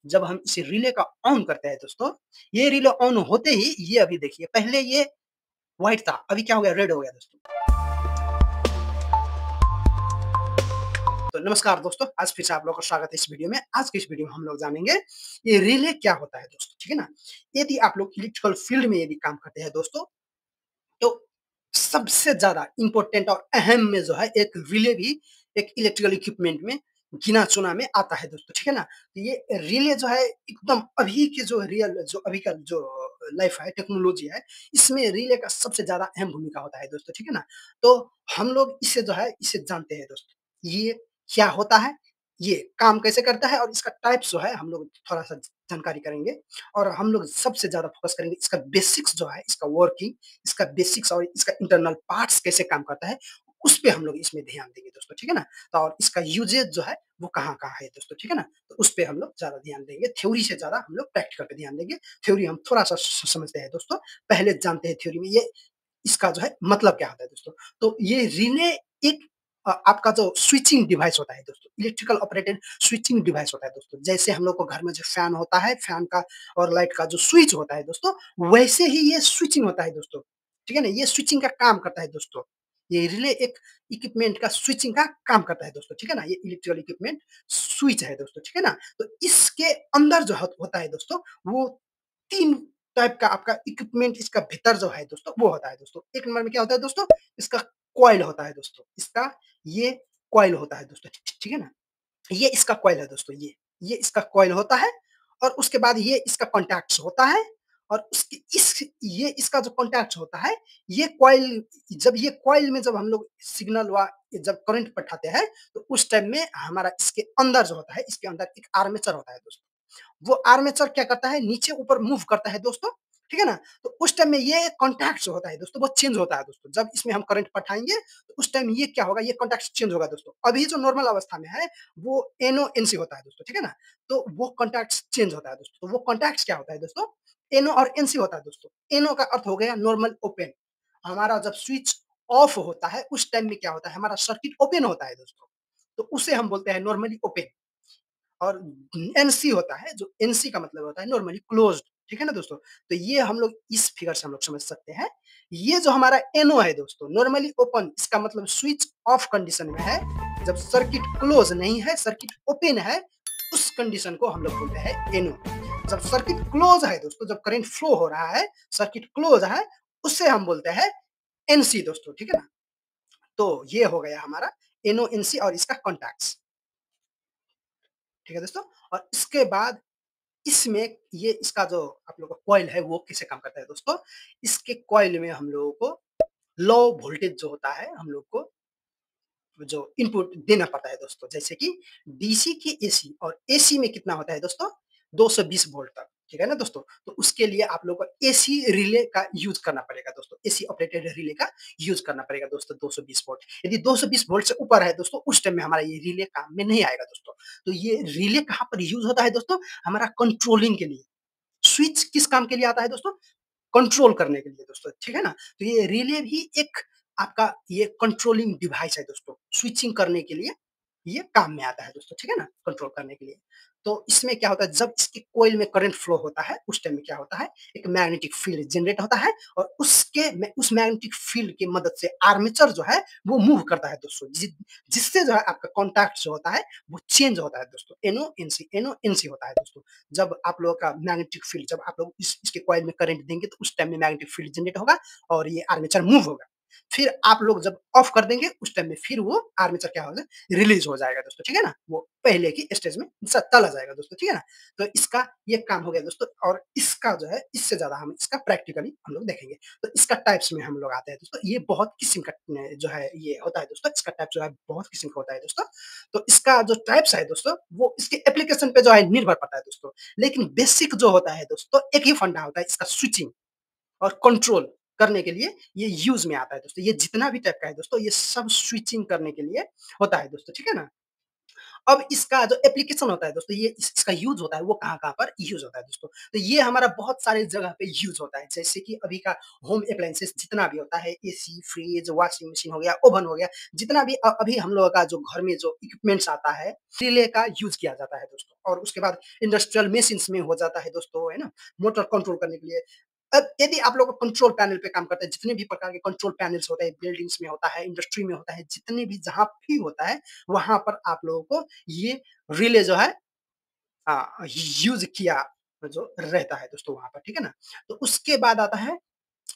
जब हम इसे रिले का ऑन करते हैं दोस्तों, ये रिले ऑन होते ही ये अभी देखिए पहले ये व्हाइट था, अभी क्या हो गया रेड हो गया दोस्तों। तो नमस्कार दोस्तों, आज फिर से आप लोगों का स्वागत है इस वीडियो में। आज की इस वीडियो में हम लोग जानेंगे ये रिले क्या होता है दोस्तों, ठीक है ना? यदि आप लोग इलेक्ट्रिकल फील्ड में यदि काम करते हैं दोस्तों, तो सबसे ज़्यादा इम्पोर्टेंट और अहम में जो है एक रिले भी एक इलेक्ट्रिकल इक्विपमेंट में गिना-चुना में आता है दोस्तों, ठीक है ना? तो ये रिले जो है एकदम अभी के जो रियल जो अभी का जो लाइफ है, टेक्नोलॉजी है, इसमें रिले का सबसे ज़्यादा अहम भूमिका होता है दोस्तों, ठीक है ना? तो हम लोग इसे जो है इसे जानते हैं दोस्तों। ये क्या होता है? ये काम कैसे करता है? और इसका टाइप्स जो है हम लोग थोड़ा-सा जानकारी करेंगे और हम लोग सबसे ज़्यादा फ़ोकस करेंगे इसका बेसिक्स जो है, इसका वर्किंग, इसका बेसिक्स और इसका इंटरनल पार्ट्स कैसे काम करता है, उस पे हम लोग इसमें ध्यान देंगे दोस्तों, ठीक है ना? तो और इसका यूजेज जो है वो कहाँ-कहाँ है दोस्तों, ठीक है ना? तो उस पे हम लोग ज़्यादा ध्यान देंगे, थ्योरी से ज़्यादा हम लोग प्रैक्टिकल पे ध्यान देंगे। थ्योरी हम थोड़ा-सा समझते हैं दोस्तों, पहले जानते हैं थ्योरी में ये इसका जो है मतलब क्या होता है दोस्तों। तो ये रिले एक आपका जो स्विचिंग डिवाइस होता है दोस्तों, इलेक्ट्रिकल ऑपरेटेड स्विचिंग डिवाइस होता है दोस्तों। जैसे हम लोग को घर में जो फैन होता है, फैन का और लाइट का जो स्विच होता है दोस्तों, वैसे ही ये स्विचिंग होता है दोस्तों, ठीक है ना? ये स्विचिंग का काम करता है दोस्तों। ये रिले एक इक्विपमेंट का स्विचिंग का काम करता है दोस्तों, ठीक है ना? ये इलेक्ट्रिकल इक्विपमेंट स्विच है दोस्तों, ठीक है ना? तो इसके अंदर जो होता है दोस्तों, वो 3 टाइप का आपका इक्विपमेंट इसका भीतर जो है दोस्तों, वो होता है दोस्तों। 1 नंबर में क्या होता है दोस्तों? इसका कॉइल होता है दोस्तों। इसका ये कॉइल होता है दोस्तों, ठीक है ना? ये इसका कॉइल है दोस्तों ये इसका कॉइल होता है और उसके बाद ये इसका कॉन्टैक्ट्स होता है और उसके इस ये इसका जो कॉन्टैक्ट्स होता है, ये कॉइल जब ये कॉइल में जब हम लोग सिग्नल व जब करंट पठाते हैं, तो उस टाइम में हमारा इसके अंदर जो होता है, इसके अंदर एक आर्मेचर होता है दोस्तों। वो आर्मेचर क्या करता है नीचे ऊपर मूव करता है दोस्तों, ठीक है ना? तो उस टाइम में ये कॉन्टैक्ट जो होता है दोस्तों वो चेंज होता है दोस्तों। जब इसमें हम करंट पठाएँगे तो उस टाइम ये क्या होगा ये कॉन्टैक्ट चेंज होगा दोस्तों। अभी जो नॉर्मल अवस्था में है वो NO-NC होता है दोस्तों, ठीक है ना? तो वो कॉन्टैक्ट्स चेंज होता है दोस्तों। तो वो कॉन्टैक्ट्स क्या होता है दोस्तों? NO और NC होता है दोस्तों। NO का अर्थ हो गया नॉर्मल ओपन। हमारा जब स्विच ऑफ होता है उस टाइम में क्या होता है हमारा सर्किट ओपन होता है दोस्तों। तो उसे हम बोलते हैं नॉर्मली ओपन। और एनसी होता है, जो एनसी का मतलब होता है नॉर्मली क्लोज्ड, ठीक है ना दोस्तों? तो ये हम लोग इस फिगर से हम लोग समझ सकते हैं। ये जो हमारा एनओ है दोस्तों, नॉर्मली ओपन इसका मतलब स्विच ऑफ कंडीशन में है। जब सर्किट क्लोज नहीं है, सर्किट ओपन है, उस कंडीशन को हम लोग बोलते हैं एनओ। जब सर्किट क्लोज है दोस्तों, जब करंट फ्लो हो रहा है, सर्किट क्लोज है, उससे हम बोलते हैं एनसी दोस्तों, ठीक है ना? तो ये हो गया हमारा एनओ, एनसी और इसका कॉन्टैक्ट्स, ठीक है दोस्तों? और इसके बाद इसमें ये इसका जो आप लोगों का कॉइल है वो कैसे काम करता है दोस्तों? इसके कॉइल में हम लोगों को लो वोल्टेज जो होता है हम लोग को जो इनपुट देना पड़ता है दोस्तों। जैसे कि डीसी की एसी और एसी में कितना होता है दोस्तों? 220 वोल्ट तक, ठीक है ना दोस्तों? तो उसके लिए आप लोगों को एसी रिले का यूज़ करना पड़ेगा दोस्तों। एसी ऑपरेटेड रिले का यूज़ करना पड़ेगा दोस्तों 220 वोल्ट। यदि 220 वोल्ट से ऊपर है दोस्तों, उस टाइम में हमारा ये रिले काम में नहीं आएगा दोस्तों। तो ये रिले कहाँ पर यूज़ होता है दोस्तों? हमारा कंट्रोलिंग के लिए। स्विच किस काम के लिए आता है दोस्तों? कंट्रोल करने के लिए दोस्तों, ठीक है ना? तो ये रिले भी एक आपका ये कंट्रोलिंग डिवाइस है दोस्तों, स्विचिंग करने के लिए ये काम में आता है दोस्तों, ठीक है ना? कंट्रोल करने के लिए। तो इसमें क्या होता है जब इसके कॉइल में करंट फ्लो होता है, उस टाइम में क्या होता है, एक मैग्नेटिक फील्ड जनरेट होता है और उस मैग्नेटिक फील्ड की मदद से आर्मेचर जो है वो मूव करता है दोस्तों। जिससे जो है आपका कॉन्टैक्ट जो होता है वो चेंज होता है दोस्तों। NO, NC होता है दोस्तों। जब आप लोगों का मैग्नेटिक फील्ड जब आप लोग इसके कॉइल में करंट देंगे तो उस टाइम में मैग्नेटिक फील्ड जनरेट होगा और ये आर्मेचर मूव होगा। फिर आप लोग जब ऑफ कर देंगे उस टाइम में फिर वो आर्मेचर क्या होगा रिलीज़ हो जाएगा दोस्तों, ठीक है ना? वो पहले की स्टेज में चला जाएगा दोस्तों, ठीक है ना? तो इसका ये काम हो गया दोस्तों और इसका जो है इससे ज़्यादा हम इसका प्रैक्टिकली हम लोग देखेंगे। तो इसका टाइप्स में हम लोग आते हैं दोस्तों। ये बहुत किस्म का जो है ये होता है दोस्तों, इसका टाइप जो है बहुत किस्म का होता है दोस्तों। तो इसका जो टाइप्स है दोस्तों, वो इसके एप्लीकेशन पे जो है निर्भर करता है दोस्तों। लेकिन बेसिक जो होता है दोस्तों, एक ही फंडा होता है इसका स्विचिंग और कंट्रोल करने के लिए ये यूज़ में आता है दोस्तों। ये जितना भी टाइप का है दोस्तों, ये सब स्विचिंग करने के लिए होता है दोस्तों, ठीक है ना? अब इसका जो एप्लीकेशन होता है दोस्तों, ये इसका यूज़ होता है वो कहाँ-कहाँ पर यूज़ होता है दोस्तों। तो ये हमारा बहुत सारे जगह पे यूज़ होता है। जैसे कि अभी का होम अप्लायंसेस जितना भी होता है, एसी, फ्रिज, वॉशिंग मशीन हो गया, ओवन हो गया, जितना भी अभी हम लोगों का जो घर में जो इक्विपमेंट्स आता है, रिले का यूज़ किया जाता है दोस्तों। और उसके बाद इंडस्ट्रियल मशीन्स में हो जाता है दोस्तों, है ना? मोटर कंट्रोल करने के लिए। अब यदि आप लोग कंट्रोल पैनल पे काम करते हैं, जितने भी प्रकार के कंट्रोल पैनल्स होते हैं, बिल्डिंग्स में होता है, इंडस्ट्री में होता है, जितने भी जहाँ भी होता है, वहाँ पर आप लोगों को ये रिले जो है यूज़ किया जो रहता है दोस्तों वहाँ पर, ठीक है ना? तो उसके बाद आता है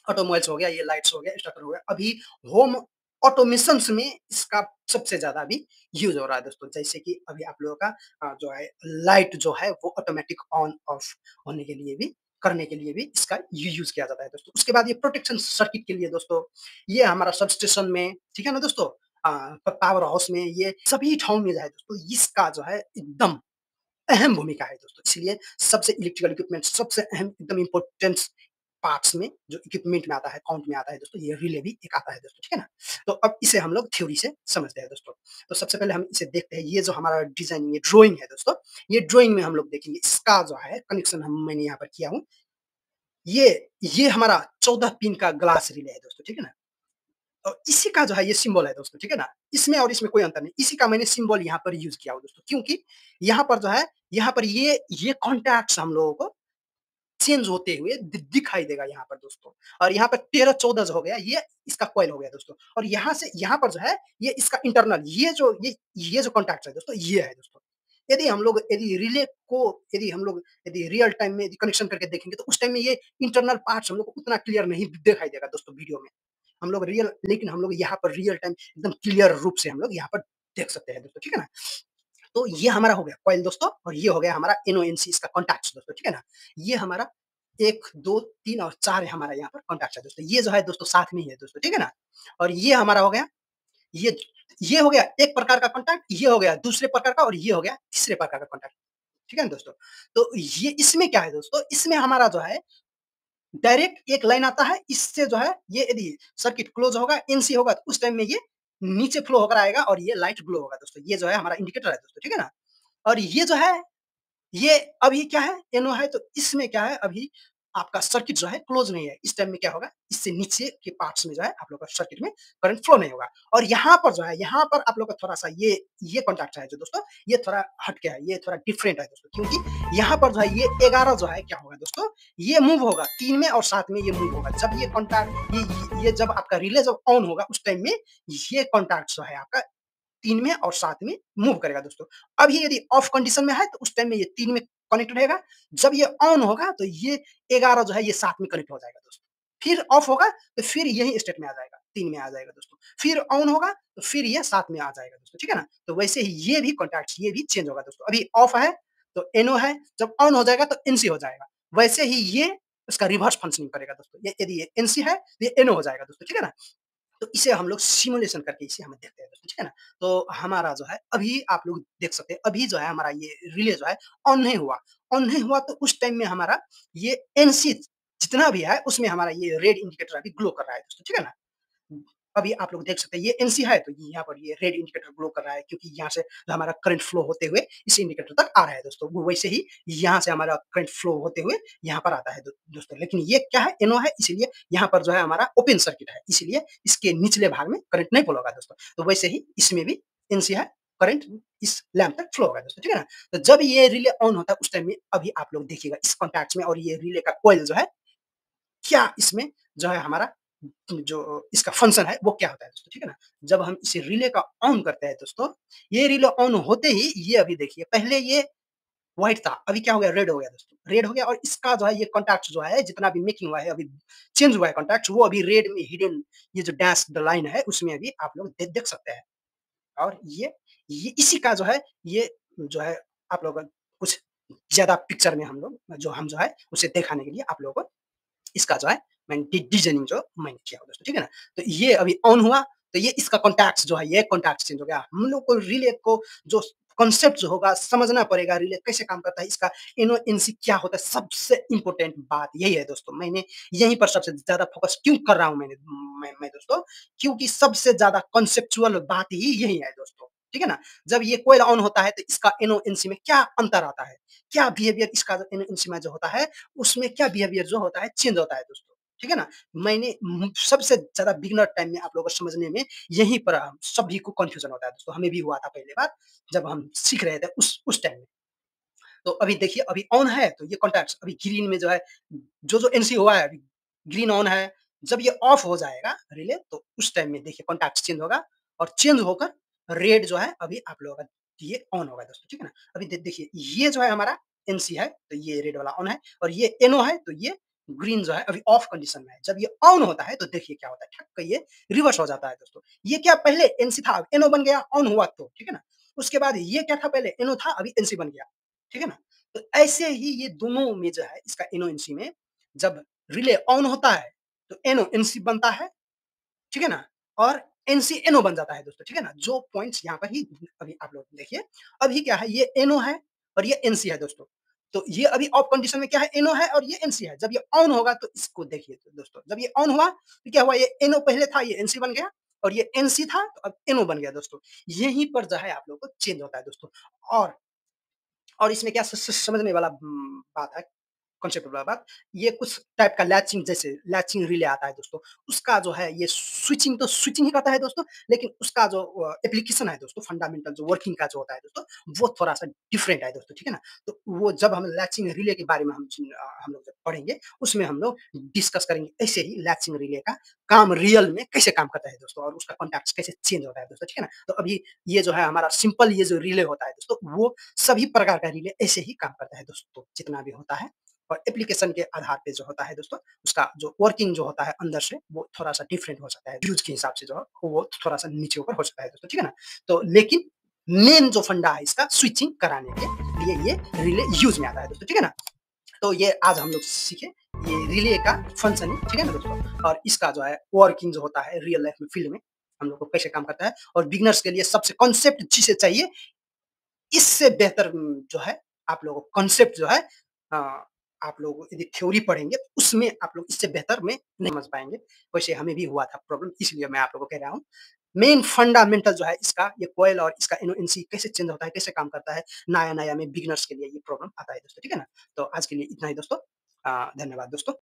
ऑटोमोबाइल्स हो गया, ये लाइट्स हो गया, स्टार्टर हो गया। अभी होम ऑटोमेशंस में इसका सबसे ज़्यादा अभी यूज़ हो रहा है दोस्तों। जैसे कि अभी आप लोगों का जो है लाइट जो है वो ऑटोमेटिक ऑन ऑफ होने के लिए भी करने के लिए भी इसका यूज़ किया जाता है दोस्तों। उसके बाद ये प्रोटेक्शन सर्किट के लिए दोस्तों, ये हमारा सबस्टेशन में, ठीक है ना दोस्तों? पावर हाउस में, ये सभी ठाव में जो है दोस्तों, इसका जो है एकदम अहम भूमिका है दोस्तों। इसलिए सबसे इलेक्ट्रिकल इक्विपमेंट सबसे अहम एकदम इम्पोर्टेंस पार्ट्स में जो इक्विपमेंट में आता है, काउंट में आता है दोस्तों, ये रिले भी एक आता है दोस्तों, ठीक है ना? तो अब इसे हम लोग थ्योरी से समझते हैं दोस्तों। तो सबसे पहले हम इसे देखते हैं, ये जो हमारा डिज़ाइन, ये ड्राइंग है दोस्तों, ये ड्राइंग में हम लोग देखेंगे इसका जो है कनेक्शन मैंने यहाँ पर किया हूँ। ये ये हमारा 14 पिन का ग्लास रिले है दोस्तों, ठीक है ना? और इसी का जो है ये सिंबल है दोस्तों, ठीक है ना? इसमें और इसमें कोई अंतर नहीं। इसी का मैंने सिंबल यहाँ पर यूज़ किया हुआ दोस्तों, क्योंकि यहाँ पर जो है, यहाँ पर ये कॉन्टैक्ट्स हम लोगों को चेंज होते हुए दिखाई देगा यहाँ पर दोस्तों। और यहाँ पर 13-14 जो हो गया, ये इसका कॉइल हो गया दोस्तों। और यहाँ से यहाँ पर जो है, ये इसका इंटरनल, ये जो कॉन्टैक्ट्स है दोस्तों, ये है दोस्तों। यदि रिले को यदि हम लोग यदि रियल टाइम में यदि कनेक्शन करके देखेंगे, तो उस टाइम में ये इंटरनल पार्ट्स हम लोग को उतना क्लियर नहीं दिखाई देगा दोस्तों वीडियो में। लेकिन हम लोग यहाँ पर रियल टाइम एकदम क्लियर रूप से हम लोग यहाँ पर देख सकते हैं दोस्तों, ठीक है ना? तो ये हमारा हो गया कॉइल दोस्तों, और ये हो गया हमारा एनओएनसी, इसका कॉन्टैक्ट्स दोस्तों, ठीक है ना? ये हमारा 1, 2, 3 और 4 हमारा यहाँ पर कॉन्टैक्ट्स है दोस्तों। ये जो है दोस्तों साथ में ही है दोस्तों, ठीक है ना? और ये हमारा हो गया, ये ये हो गया एक प्रकार का कॉन्टैक्ट, ये हो गया दूसरे प्रकार का, और ये हो गया तीसरे प्रकार का कॉन्टैक्ट, ठीक है ना दोस्तों? तो ये इसमें क्या है दोस्तों, इसमें हमारा जो है डायरेक्ट एक लाइन आता है, इससे जो है ये यदि सर्किट क्लोज़ होगा, एनसी होगा, तो उस टाइम में ये नीचे फ्लो होकर आएगा और ये लाइट ग्लो होगा दोस्तों। ये जो है हमारा इंडिकेटर है दोस्तों, ठीक है ना? और ये जो है, ये अभी क्या है, NO है, तो इसमें क्या है, अभी आपका सर्किट जो है क्लोज़ नहीं है। इस टाइम में क्या होगा, इससे नीचे के पार्ट्स में जो है आप लोग का सर्किट में करंट फ्लो नहीं होगा। और यहाँ पर जो है, यहाँ पर आप लोग का थोड़ा-सा ये कॉन्टैक्ट है जो दोस्तों, ये थोड़ा हट के है, ये थोड़ा डिफरेंट है दोस्तों, क्योंकि यहाँ पर जो है ये 11 जो है क्या होगा दोस्तों, ये मूव होगा 3 में और 7 में ये मूव होगा। जब ये कॉन्टैक्ट ये जब आपका रिले जब ऑन होगा, उस टाइम में ये कॉन्टैक्ट जो है आपका 3 में और 7 में मूव करेगा दोस्तों। अब ये यदि ऑफ कंडीशन में है, तो उस टाइम में ये 3 में कनेक्ट रहेगा। जब ये ऑन होगा, तो ये 11 जो है ये 7 में कनेक्ट हो जाएगा दोस्तों। फिर ऑफ होगा, तो फिर यही स्टेट में आ जाएगा, 3 में आ जाएगा दोस्तों। फिर ऑन होगा, तो फिर ये 7 में आ जाएगा दोस्तों, ठीक है ना? तो वैसे ही ये भी कॉन्टैक्ट्स ये भी चेंज होगा दोस्तों। अभी ऑफ है, तो NO है, जब ऑन हो जाएगा तो NC हो जाएगा। वैसे ही ये इसका रिवर्स फंक्शनिंग करेगा दोस्तों। ये यदि ये NC है, तो ये NO हो जाएगा दोस्तों, ठीक है ना? तो इसे हम लोग सिमुलेशन करके इसे हम देखते हैं दोस्तों, ठीक है ना? तो हमारा जो है अभी आप लोग देख सकते हैं, अभी जो है हमारा ये रिले जो है ऑन नहीं हुआ। ऑन नहीं हुआ, तो उस टाइम में हमारा ये एनसी जितना भी है उसमें हमारा ये रेड इंडिकेटर अभी ग्लो कर रहा है दोस्तों, ठीक है ना? अभी आप लोग देख सकते हैं ये एनसी है, तो ये यहाँ पर ये रेड इंडिकेटर ग्लो कर रहा है, क्योंकि यहाँ से जो हमारा करंट फ्लो होते हुए इस इंडिकेटर तक आ रहा है दोस्तों। वो वैसे ही यहाँ से हमारा करंट फ्लो होते हुए यहाँ पर आता है दोस्तों। लेकिन ये क्या है, एनो है, इसीलिए यहाँ पर जो है हमारा ओपन सर्किट है, इसीलिए इसके निचले भाग में करंट नहीं फ्लो होगा दोस्तों। तो वैसे ही इसमें भी एनसी है, करंट इस लैंप तक फ्लो होगा दोस्तों, ठीक है ना? तो जब ये रिले ऑन होता है, उस टाइम में अभी आप लोग देखिएगा इस कॉन्टैक्ट्स में, और ये रिले का कॉइल जो है, क्या इसमें जो है हमारा जो इसका फंक्शन है वो क्या होता है दोस्तों, ठीक है ना? जब हम इसे रिले का ऑन करते हैं दोस्तों, ये रिले ऑन होते ही ये अभी देखिए, पहले ये व्हाइट था, अभी क्या हो गया, रेड हो गया दोस्तों, रेड हो गया, और इसका जो है ये कॉन्टैक्ट जो है जितना भी मेकिंग हुआ है, अभी चेंज हुआ है कॉन्टैक्ट, वो अभी रेड में हिडन, ये जो डैश द लाइन है उसमें अभी आप लोग देख सकते हैं। और ये इसी का जो है, ये जो है आप लोग कुछ ज़्यादा पिक्चर में हम जो है उसे दिखाने के लिए आप लोगों को इसका जो है मैंने डिज़ाइनिंग जो मैंने किया हुआ दोस्तों, ठीक है ना? तो ये अभी ऑन हुआ, तो ये इसका कॉन्टैक्ट्स जो है, ये कॉन्टैक्ट चेंज हो गया। हम लोग को रिले को जो कॉन्सेप्ट जो होगा समझना पड़ेगा, रिले कैसे काम करता है, इसका एनओएनसी क्या होता है, सबसे इम्पोर्टेंट बात यही है दोस्तों। मैंने यहीं पर सबसे ज़्यादा फोकस क्यों कर रहा हूँ मैं दोस्तों, क्योंकि सबसे ज़्यादा कॉन्सेप्चुअल बात ही यही है दोस्तों। ठीक है ना? जब ये कोयल ऑन होता है तो इसका NONC में क्या अंतर आता है? क्या बिहेवियर इसका जो NONC में जो होता है, उसमें क्या बिहेवियर जो होता है चेंज होता है दोस्तों, ठीक है ना? मैंने सबसे ज़्यादा बिगिनर टाइम में आप लोगों को समझने में यहीं पर सभी को कन्फ्यूज़न होता है दोस्तों, हमें भी हुआ था पहली बार जब हम सीख रहे थे उस टाइम में। तो अभी देखिए अभी ऑन है तो ये कॉन्टैक्ट्स अभी ग्रीन में जो है जो एनसी हुआ है अभी ग्रीन ऑन है। जब ये ऑफ हो जाएगा रिले तो उस टाइम में देखिए कॉन्टैक्ट्स चेंज होगा और चेंज होकर रेड जो है अभी आप लोगों का ये ऑन होगा दोस्तों, ठीक है ना? अभी देखिए ये जो है हमारा एनसी है तो ये रेड वाला ऑन है और ये एनओ है तो ये ग्रीन जो है अभी ऑफ कंडीशन में है। जब ये ऑन होता है तो देखिए क्या होता है, ठक ये रिवर्स हो जाता है दोस्तों। ये क्या पहले एनसी था, एनओ बन गया, ऑन हुआ तो, ठीक है ना? उसके बाद ये क्या था पहले एनओ था, अभी एनसी बन गया। ठीक है ना? तो ऐसे ही ये दोनों में जो है इसका एनओ-एनसी में जब रिले ऑन होता है, तो एनओ-एनसी बनता है, ठीक है ना? और एनसी-एनओ बन जाता है दोस्तों, ठीक है ना? जो पॉइंट्स यहाँ पर ही अभी आप लोग देखिए, अभी क्या है ये एनओ है और ये एनसी है दोस्तों। तो ये अभी ऑफ कंडीशन में क्या है एनओ है और ये एनसी है। जब ये ऑन होगा तो इसको देखिए तो दोस्तों, जब ये ऑन हुआ तो क्या हुआ ये एनओ पहले था ये एनसी बन गया और ये एनसी था तो अब एनओ बन गया दोस्तों। यहीं पर जो है आप लोगों को चेंज होता है दोस्तों। और और इसमें क्या स स समझने वाला बात है, कॉन्सेप्ट वाला बात, ये कुछ टाइप का लैचिंग जैसे लैचिंग रिले आता है दोस्तों, उसका जो है ये स्विचिंग तो स्विचिंग ही करता है दोस्तों, लेकिन उसका जो एप्लीकेशन है दोस्तों, फंडामेंटल जो वर्किंग का जो होता है दोस्तों, वो थोड़ा-सा डिफरेंट है दोस्तों, ठीक है ना? तो वो जब हम लैचिंग रिले के बारे में हम लोग जब पढ़ेंगे, उसमें हम लोग डिस्कस करेंगे ऐसे ही लैचिंग रिले का काम रियल में कैसे काम करता है दोस्तों और उसका कॉन्टैक्ट्स कैसे चेंज होता है दोस्तों, ठीक है ना? तो अभी ये जो है हमारा सिंपल ये जो रिले होता है दोस्तों, वो सभी प्रकार का रिले ऐसे ही काम करता है दोस्तों, जितना भी होता है और एप्लीकेशन के आधार पे जो होता है दोस्तों, उसका जो वर्किंग जो होता है अंदर से, वो थोड़ा-सा डिफरेंट हो सकता है। यूज़ के हिसाब से जो है, वो थोड़ा-सा नीचे-ऊपर हो सकता है दोस्तों, ठीक है ना? तो लेकिन मेन जो फंडा है इसका स्विचिंग कराने के लिए ये रिले यूज़ में आता है दोस्तों, ठीक है ना? तो ये आज हम लोग सीखे, ये रिले का फंक्शनिंग, ठीक है ना दोस्तों? और इसका जो है वर्किंग जो होता है रियल लाइफ में फील्ड में, हम लोग को कैसे काम करता है और बिगिनर्स के लिए सबसे कॉन्सेप्ट जिसे चाहिए इससे बेहतर जो है आप लोगों को कॉन्सेप्ट जो है अ, आप लोग यदि थ्योरी पढ़ेंगे तो उसमें आप लोग इससे बेहतर में नहीं समझ पाएँगे। वैसे हमें भी हुआ था प्रॉब्लम इसलिए मैं आप लोगों को कह रहा हूँ। मेन फंडामेंटल जो है इसका ये कोयल और इसका एनओएनसी कैसे चेंज होता है, कैसे काम करता है, नया-नया में बिगिनर्स के लिए ये प्रॉब्लम आता है दोस्तों, ठीक है ना? तो आज के लिए इतना ही दोस्तों। धन्यवाद दोस्तों।